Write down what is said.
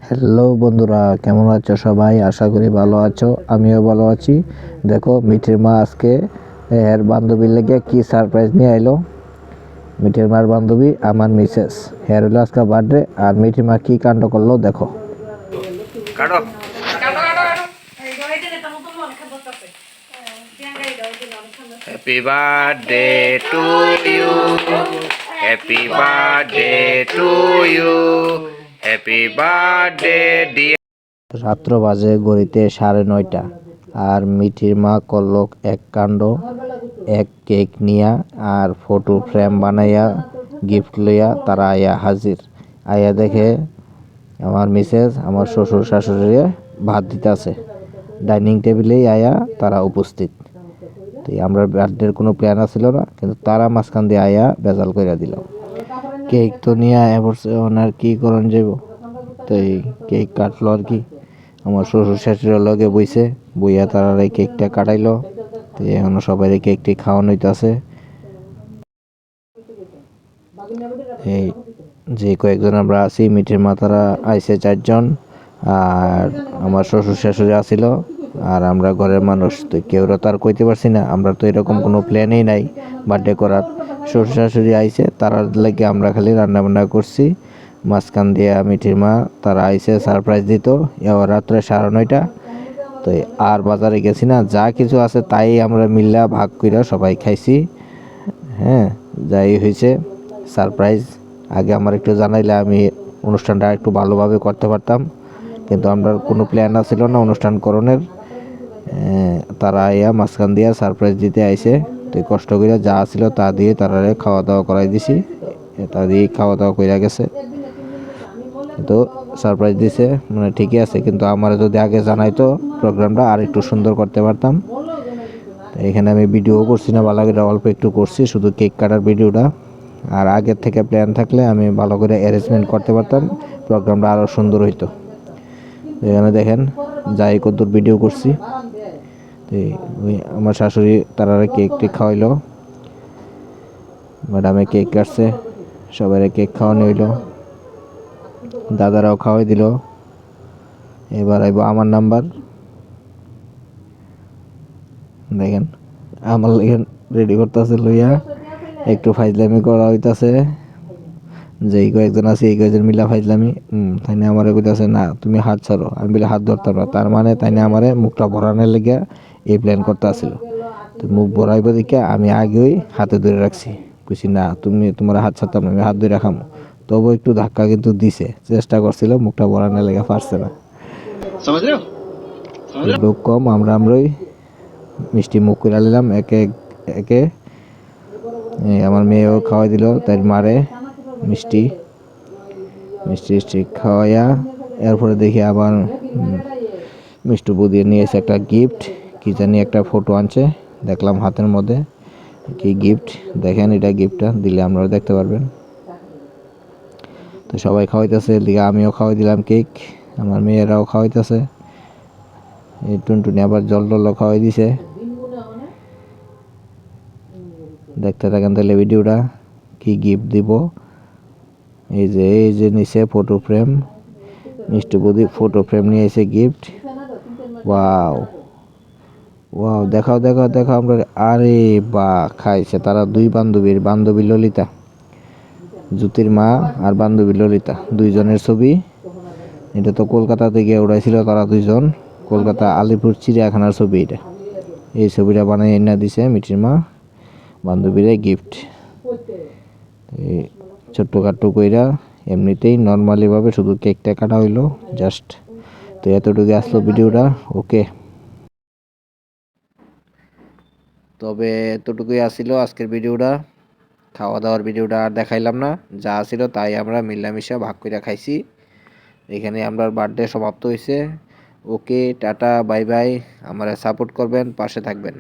Hello বন্ধুরা, কেমন আছো সবাই? আশা করি ভালো আছো, আমিও ভালো আছি। দেখো মিঠির মা আজকে এর বান্ধবীর লেগে কি সারপ্রাইজ নিয়ে এলো। মিঠির মার বান্ধবী আমার মিসেস, এর হলো আজকে বার্থডে। আর মিঠির মা কি কাণ্ড করলো দেখো। কাটো happy birthday to you happy birthday to you happy birthday dear. রাত্র বাজে ঘড়িতে 9:30 আর মিঠির মা করলো এক কাণ্ড। এক কেক নিয়া আর ফটো ফ্রেম বানাইয়া গিফট লইয়া তারা আয়া হাজির। আয়া দেখে আমার মিসেস আমার শ্বশুর শাশুড়ি ভাত দিতেছে। ডাইনিং টেবিলেই আয়া তারা উপস্থিত। তো আমরা বার্থডের কোনো প্ল্যান ছিল না, কিন্তু তারা মাঝখান দিয়ে আয়া বেজাল করে দিল। কেক তো নিয়ে আয়া পড়ছে, ওনার কি করণ যাব। তো এই কেক কাটলো আর কি। আমার শ্বশুর শাশুড়ির লগে বইছে, বইয়া তারা এই কেকটা কাটাইলো। তো এখনো সবাই কেকটি খাওয়ানো হইতাছে। এই যে কয়েকজন আমরা আছি, মিঠের মাতারা আইছে 4 জন, আর আমার শ্বশুর শাশুড়ি আসিল, আর আমরা ঘরের মানুষ। তো কেউ তো আর কইতে পারছি না, আমরা তো এরকম কোনো প্ল্যানই নাই বার্থডে করার। শ্বশুর শাশুড়ি আইছে, তারা লাগে আমরা খালি রান্না বান্না করছি। মাঝখান দিয়ে মিঠির মা তারা আইছে সারপ্রাইজ দিত। এবার রাত্রে 9:30। তো আর বাজারে গেছি না, যা কিছু আছে তাই আমরা মিল্লা ভাগ কইরা সবাই খাইছি। হ্যাঁ, যাই হয়েছে সারপ্রাইজ। আগে আমার একটু জানাইলে আমি অনুষ্ঠানটা একটু ভালোভাবে করতে পারতাম, কিন্তু আমরা কোনো প্ল্যান ছিল না অনুষ্ঠান করণের। তারা আইয়া মাঝখান দিয়া সারপ্রাইজ দিতে আইছে। তো কষ্ট করে যা ছিল তা দিয়ে তারা খাওয়া দাওয়া করাই দিছি। তা দিয়ে খাওয়া দাওয়া কইরা গেছে। তো সারপ্রাইজ দিছে মানে ঠিকই আছে, কিন্তু আমার যদি আগে জানাইতো প্রোগ্রামটা আর একটু সুন্দর করতে পারতাম। এখানে আমি ভিডিও করছি না, ভালো করে অল্প একটু করছি, শুধু কেক কাটার ভিডিওটা। আর আগের থেকে প্ল্যান থাকলে আমি ভালো করে অ্যারেঞ্জমেন্ট করতে পারতাম, প্রোগ্রামটা আরও সুন্দর হইতো। এখানে দেখেন যাই কতদূর ভিডিও করছি। তো ওই আমার শাশুড়ি তারা কেক টেক খাওয়াইলো, ম্যাডামে কেক কাটছে, সবাই কেক খাওয়ানো হইলো, দাদারাও খাওয়াই দিল। এবার আইব আমার নাম্বার। দেখেন আমার রেডি করতেছে লইয়া, একটু ফাইজলামি করা হইতাছে। যেই কয়েকজন আছে এই কয়েকজন মিলা ফাইজলামি। তাই না আমারে কইতাছে না তুমি হাত ছাড়ো, আমি বলে হাত ধরতাম না। তার মানে তাই না আমারে মুখটা ভরানোর লেগে এই প্ল্যান করতে আসছিল। তো মুখ ভরাইব দেখে আমি আগেই হাতে ধরে রাখছি, বুঝছি না তুমি তোমার হাত ছাড়তাম না, আমি হাত ধরে রাখাম। তবু একটু ধাক্কা কিন্তু দিছে, চেষ্টা করছিল, মুখটা ভরানোর লেগে পারছে না। লোক কম, আমরাই মিষ্টি মুখ করে নিলাম একে একে। আমার মেয়েও খাওয়াই দিল তাই মারে মিষ্টি মিষ্টি খাওয়াইয়া। এরপরে দেখি আবার মিষ্টি দিয়ে নিয়ে এসে একটা গিফট, কি জানি একটা ফটো আনছে, দেখলাম হাতের মধ্যে কি গিফট। দেখেন এটা গিফটটা দিলে আপনারা দেখতে পারবেন। তো সবাই খাওয়াইতেছে, এদিকে আমিও খাওয়াই দিলাম কেক, আমার মেয়েরাও খাওয়াইতেছে। এই টুনটুনি আবার জল টল খাওয়াই দিছে। দেখতে থাকেন তাহলে ভিডিওটা কি গিফট দিব। এই যে নিচে ফটো ফ্রেম, মিষ্টি বৌদি ফটো ফ্রেম নিয়ে এসে গিফট। ওয়াও ওয়াও, দেখাও দেখাও দেখাও আমরা। আরে বা খাইছে তারা দুই বান্ধবী ললিতা, জ্যোতির মা আর বান্ধবী ললিতা, দুইজনের ছবি। এটা তো কলকাতা থেকে উড়াইছিল তারা দুইজন, কলকাতা আলিপুর চিড়িয়াখানার ছবি এটা। এই ছবিটা বানিয়ে এনে দিছে মিঠির মা বান্ধবীরা গিফট। এই ছোট্টখাট্টো কইরা এমনিতেই নর্মালিভাবে শুধু কেকটা কাটা হইলো জাস্ট। তো এতটুকু আসলো ভিডিওটা। ওকে, তবে এতটুকুই আসছিল আজকের ভিডিওটা। খাওয়া দাওয়ার ভিডিওটা আর দেখাইলাম না, যা আসছিল তাই আমরা মিলামিশা ভাগ করে খাইছি। এখানে আমরা বার্থডে সমাপ্ত হয়েছে। ওকে, টাটা, বাই বাই। আমারা সাপোর্ট করবেন, পাশে থাকবেন।